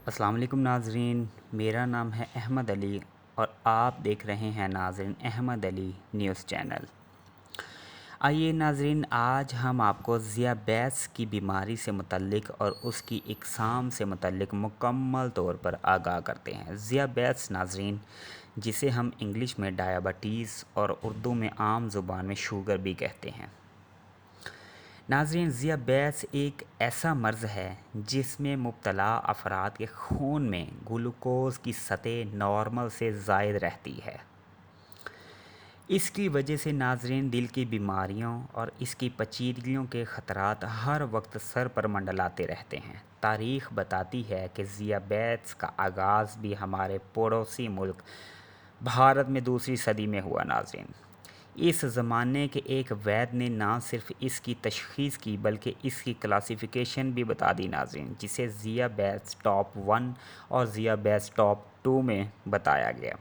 السلام علیکم ناظرین، میرا نام ہے احمد علی اور آپ دیکھ رہے ہیں ناظرین احمد علی نیوز چینل۔ آئیے ناظرین، آج ہم آپ کو ذیابیطس کی بیماری سے متعلق اور اس کی اقسام سے متعلق مکمل طور پر آگاہ کرتے ہیں۔ ذیابیطس ناظرین، جسے ہم انگلش میں ڈائبٹیز اور اردو میں عام زبان میں شوگر بھی کہتے ہیں۔ ناظرین، ذیابیطس ایک ایسا مرض ہے جس میں مبتلا افراد کے خون میں گلوکوز کی سطح نارمل سے زائد رہتی ہے۔ اس کی وجہ سے ناظرین دل کی بیماریوں اور اس کی پیچیدگیوں کے خطرات ہر وقت سر پر منڈلاتے رہتے ہیں۔ تاریخ بتاتی ہے کہ ذیابیطس کا آغاز بھی ہمارے پڑوسی ملک بھارت میں دوسری صدی میں ہوا ناظرین۔ اس زمانے کے ایک وید نے نہ صرف اس کی تشخیص کی بلکہ اس کی کلاسیفیکیشن بھی بتا دی ناظرین، جسے ذیابیطس ٹاپ 1 اور ذیابیطس ٹاپ 2 میں بتایا گیا۔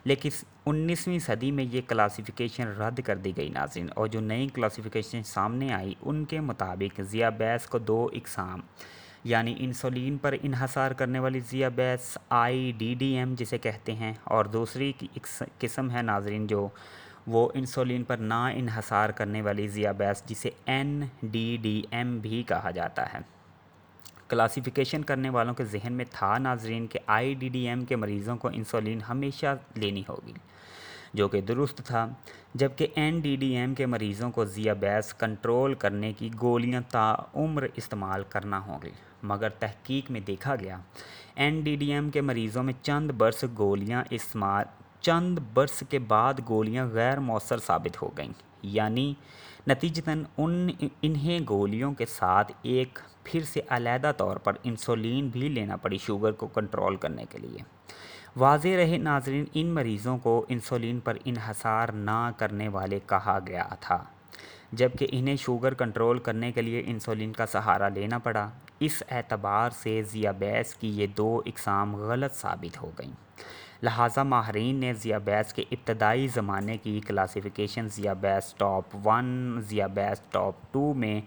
لیکن 19ویں صدی میں یہ کلاسیفیکیشن رد کر دی گئی ناظرین، اور جو نئی کلاسیفیکیشن سامنے آئی ان کے مطابق ذیابیطس کو دو اقسام یعنی انسولین پر انحصار کرنے والی ذیابیطس IDDM جسے کہتے ہیں، اور دوسری قسم ہے ناظرین جو وہ انسولین پر نہ انحصار کرنے والی ذیابیطس جسے NDDM بھی کہا جاتا ہے۔ کلاسیفیکیشن کرنے والوں کے ذہن میں تھا ناظرین کہ IDDM کے مریضوں کو انسولین ہمیشہ لینی ہوگی، جو کہ درست تھا، جبکہ NDDM کے مریضوں کو ذیابیطس کنٹرول کرنے کی گولیاں تاعمر استعمال کرنا ہوں گی۔ مگر تحقیق میں دیکھا گیا NDDM کے مریضوں میں چند برس کے بعد گولیاں غیر مؤثر ثابت ہو گئیں، یعنی نتیجتاً انہیں گولیوں کے ساتھ ایک پھر سے علیحدہ طور پر انسولین بھی لینا پڑی شوگر کو کنٹرول کرنے کے لیے۔ واضح رہے ناظرین، ان مریضوں کو انسولین پر انحصار نہ کرنے والے کہا گیا تھا، جبکہ انہیں شوگر کنٹرول کرنے کے لیے انسولین کا سہارا لینا پڑا۔ اس اعتبار سے ذیابیطس کی یہ دو اقسام غلط ثابت ہو گئیں، لہٰذا ماہرین نے ذیابیطس کے ابتدائی زمانے کی کلاسیفیکیشن ذیابیطس ٹاپ 1 ذیابیطس ٹاپ 2 میں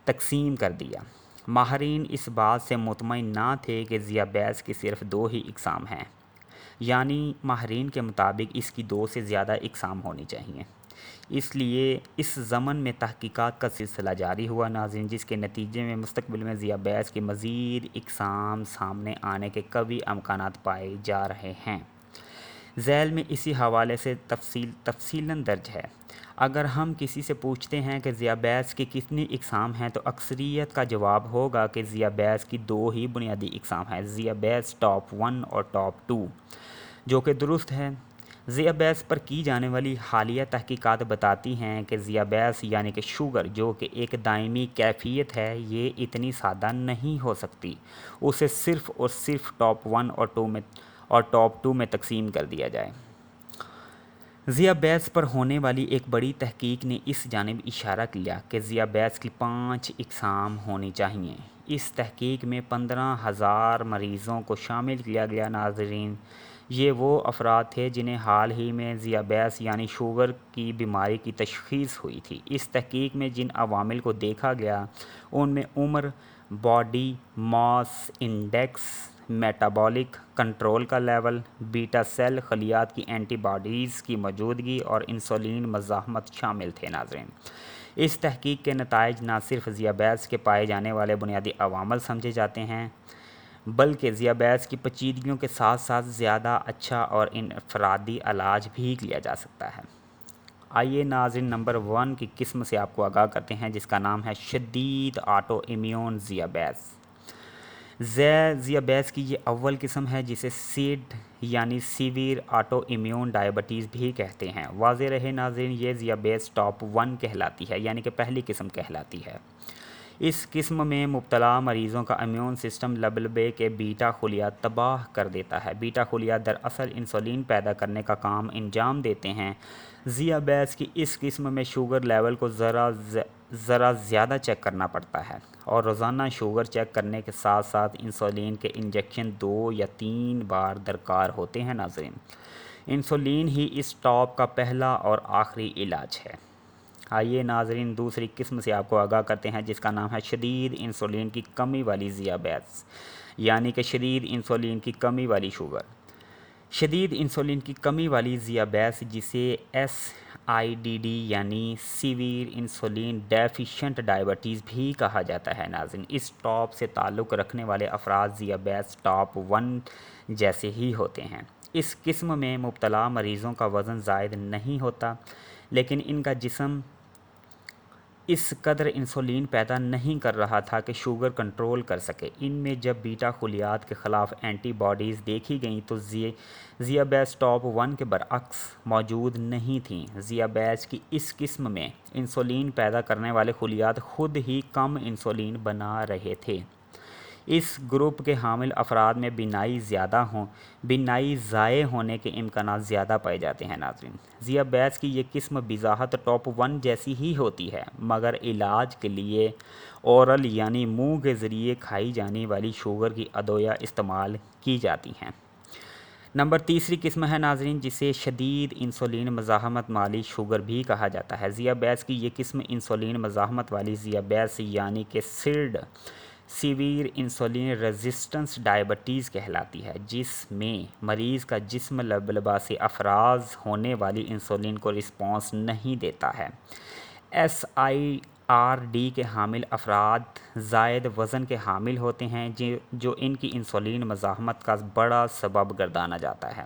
تقسیم کر دیا۔ ماہرین اس بات سے مطمئن نہ تھے کہ ذیابیطس کی صرف دو ہی اقسام ہیں، یعنی ماہرین کے مطابق اس کی دو سے زیادہ اقسام ہونی چاہیے۔ اس لیے اس ضمن میں تحقیقات کا سلسلہ جاری ہوا ناظرین، جس کے نتیجے میں مستقبل میں ذیابیطس کی مزید اقسام سامنے آنے کے قوی امکانات پائے جا رہے ہیں۔ ذیل میں اسی حوالے سے تفصیلاً درج ہے۔ اگر ہم کسی سے پوچھتے ہیں کہ ذیابیطس کی کتنی اقسام ہیں تو اکثریت کا جواب ہوگا کہ ذیابیطس کی دو ہی بنیادی اقسام ہیں، ذیابیطس ٹاپ 1 اور ٹاپ 2، جو کہ درست ہے۔ ذیابیطس پر کی جانے والی حالیہ تحقیقات بتاتی ہیں کہ ذیابیطس یعنی کہ شوگر جو کہ ایک دائمی کیفیت ہے، یہ اتنی سادہ نہیں ہو سکتی، اسے صرف اور صرف ٹاپ 1 اور ٹاپ 2 میں تقسیم کر دیا جائے۔ ذیابیطس پر ہونے والی ایک بڑی تحقیق نے اس جانب اشارہ کیا کہ ذیابیطس کی 5 اقسام ہونی چاہئیں۔ اس تحقیق میں 15,000 مریضوں کو شامل کیا گیا ناظرین۔ یہ وہ افراد تھے جنہیں حال ہی میں ذیابیطس یعنی شوگر کی بیماری کی تشخیص ہوئی تھی۔ اس تحقیق میں جن عوامل کو دیکھا گیا ان میں عمر، باڈی ماس انڈیکس، میٹابولک کنٹرول کا لیول، بیٹا سیل خلیات کی اینٹی باڈیز کی موجودگی اور انسولین مزاحمت شامل تھے ناظرین۔ اس تحقیق کے نتائج نہ صرف ذیابیطس کے پائے جانے والے بنیادی عوامل سمجھے جاتے ہیں، بلکہ ذیابیطس کی پیچیدگیوں کے ساتھ ساتھ زیادہ اچھا اور انفرادی علاج بھی لیا جا سکتا ہے۔ آئیے ناظرین، نمبر 1 کی قسم سے آپ کو آگاہ کرتے ہیں، جس کا نام ہے شدید آٹو امیون ذیابیطس۔ ذیابیطس کی یہ اول قسم ہے جسے سیڈ یعنی سیویر آٹو امیون ڈائبٹیز بھی کہتے ہیں۔ واضح رہے ناظرین، یہ ذیابیطس ٹاپ 1 کہلاتی ہے، یعنی کہ پہلی قسم کہلاتی ہے۔ اس قسم میں مبتلا مریضوں کا امیون سسٹم لبلبے کے بیٹا خلیات تباہ کر دیتا ہے۔ بیٹا خلیات دراصل انسولین پیدا کرنے کا کام انجام دیتے ہیں۔ ذیابیطس کی اس قسم میں شوگر لیول کو ذرا زیادہ چیک کرنا پڑتا ہے، اور روزانہ شوگر چیک کرنے کے ساتھ ساتھ انسولین کے انجیکشن 2 یا 3 بار درکار ہوتے ہیں ناظرین۔ انسولین ہی اس ٹاپ کا پہلا اور آخری علاج ہے۔ آئیے ناظرین، دوسری قسم سے آپ کو آگاہ کرتے ہیں، جس کا نام ہے شدید انسولین کی کمی والی ذیابیطس۔ یعنی کہ شدید انسولین کی کمی والی شوگر۔ شدید انسولین کی کمی والی ذیابیطس جسے SIDD یعنی سیویر انسولین ڈیفیشنٹ ڈائبٹیز بھی کہا جاتا ہے ناظرین۔ اس ٹاپ سے تعلق رکھنے والے افراد ذیابیطس ٹاپ 1 جیسے ہی ہوتے ہیں۔ اس قسم میں مبتلا مریضوں کا وزن زائد نہیں ہوتا، لیکن ان کا جسم اس قدر انسولین پیدا نہیں کر رہا تھا کہ شوگر کنٹرول کر سکے۔ ان میں جب بیٹا خلیات کے خلاف اینٹی باڈیز دیکھی گئیں تو ذیابیطس ٹاپ 1 کے برعکس موجود نہیں تھیں۔ ذیابیطس کی اس قسم میں انسولین پیدا کرنے والے خلیات خود ہی کم انسولین بنا رہے تھے۔ اس گروپ کے حامل افراد میں بینائی ضائع ہونے کے امکانات زیادہ پائے جاتے ہیں ناظرین۔ ذیابیطس کی یہ قسم بذات ٹاپ 1 جیسی ہی ہوتی ہے، مگر علاج کے لیے اورل یعنی منہ کے ذریعے کھائی جانے والی شوگر کی ادویہ استعمال کی جاتی ہیں۔ نمبر تیسری قسم ہے ناظرین جسے شدید انسولین مزاحمت والی شوگر بھی کہا جاتا ہے۔ ذیابیطس کی یہ قسم انسولین مزاحمت والی ذیابیطس یعنی کہ SIRD سیویر انسولین ریزسٹنس ڈائبٹیز کہلاتی ہے، جس میں مریض کا جسم لباس افراز ہونے والی انسولین کو رسپانس نہیں دیتا ہے۔ SIRD کے حامل افراد زائد وزن کے حامل ہوتے ہیں، جو ان کی انسولین مزاحمت کا بڑا سبب گردانا جاتا ہے۔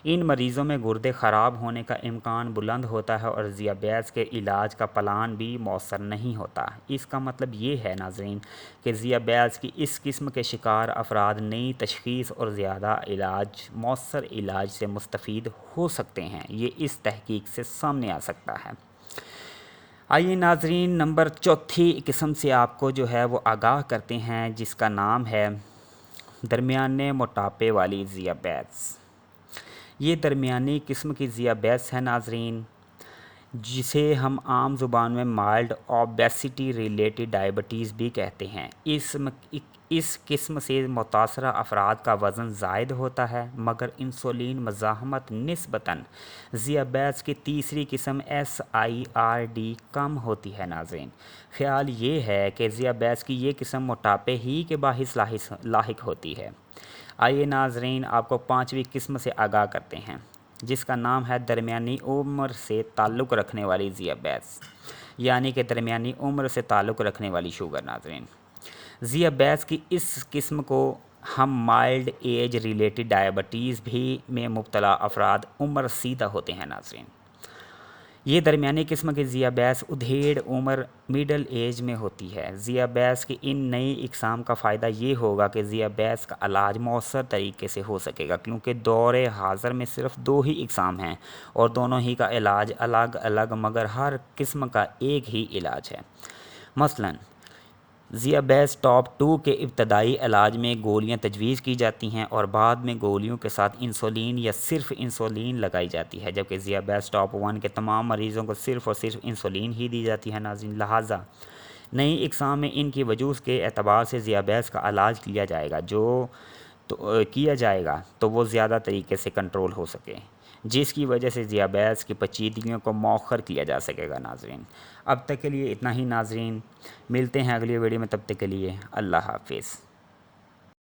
ان مریضوں میں گردے خراب ہونے کا امکان بلند ہوتا ہے اور ذیابیطس کے علاج کا پلان بھی مؤثر نہیں ہوتا۔ اس کا مطلب یہ ہے ناظرین کہ ذیابیطس کی اس قسم کے شکار افراد نئی تشخیص اور زیادہ مؤثر علاج سے مستفید ہو سکتے ہیں۔ یہ اس تحقیق سے سامنے آ سکتا ہے۔ آئیے ناظرین نمبر چوتھی قسم سے آپ کو جو ہے وہ آگاہ کرتے ہیں، جس کا نام ہے درمیانے موٹاپے والی ذیابیطس۔ یہ درمیانی قسم کی ذیابیطس ہے ناظرین، جسے ہم عام زبان میں مائلڈ اوبیسٹی ریلیٹڈ ڈائبٹیز بھی کہتے ہیں۔ اس قسم سے متاثرہ افراد کا وزن زائد ہوتا ہے، مگر انسولین مزاحمت نسبتاً ذیابیطس کی تیسری قسم SIRD کم ہوتی ہے ناظرین۔ خیال یہ ہے کہ ذیابیطس کی یہ قسم موٹاپے ہی کے باعث لاحق ہوتی ہے۔ آئیے ناظرین آپ کو پانچویں قسم سے آگاہ کرتے ہیں، جس کا نام ہے درمیانی عمر سے تعلق رکھنے والی ذیابیطس، یعنی کہ درمیانی عمر سے تعلق رکھنے والی شوگر ناظرین۔ ذیابیطس کی اس قسم کو ہم مائلڈ ایج ریلیٹڈ ڈائبٹیز بھی میں مبتلا افراد عمر رسیدہ ہوتے ہیں ناظرین۔ یہ درمیانی قسم کی ذیابیطس ادھیڑ عمر مڈل ایج میں ہوتی ہے۔ ذیابیطس کی ان نئی اقسام کا فائدہ یہ ہوگا کہ ذیابیطس کا علاج مؤثر طریقے سے ہو سکے گا، کیونکہ دور حاضر میں صرف 2 ہی اقسام ہیں اور دونوں ہی کا علاج الگ الگ مگر ہر قسم کا ایک ہی علاج ہے۔ مثلاً ذیابیطس ٹاپ 2 کے ابتدائی علاج میں گولیاں تجویز کی جاتی ہیں اور بعد میں گولیوں کے ساتھ انسولین یا صرف انسولین لگائی جاتی ہے، جبکہ ذیابیطس ٹاپ 1 کے تمام مریضوں کو صرف اور صرف انسولین ہی دی جاتی ہے ناظرین۔ لہٰذا نئی اقسام میں ان کی وجوہ کے اعتبار سے ذیابیطس کا علاج کیا جائے گا تو وہ زیادہ طریقے سے کنٹرول ہو سکے، جس کی وجہ سے ذیابیطس کی پیچیدگیوں کو مؤخر کیا جا سکے گا ناظرین۔ اب تک کے لیے اتنا ہی ناظرین، ملتے ہیں اگلی ویڈیو میں، تب تک کے لیے اللہ حافظ۔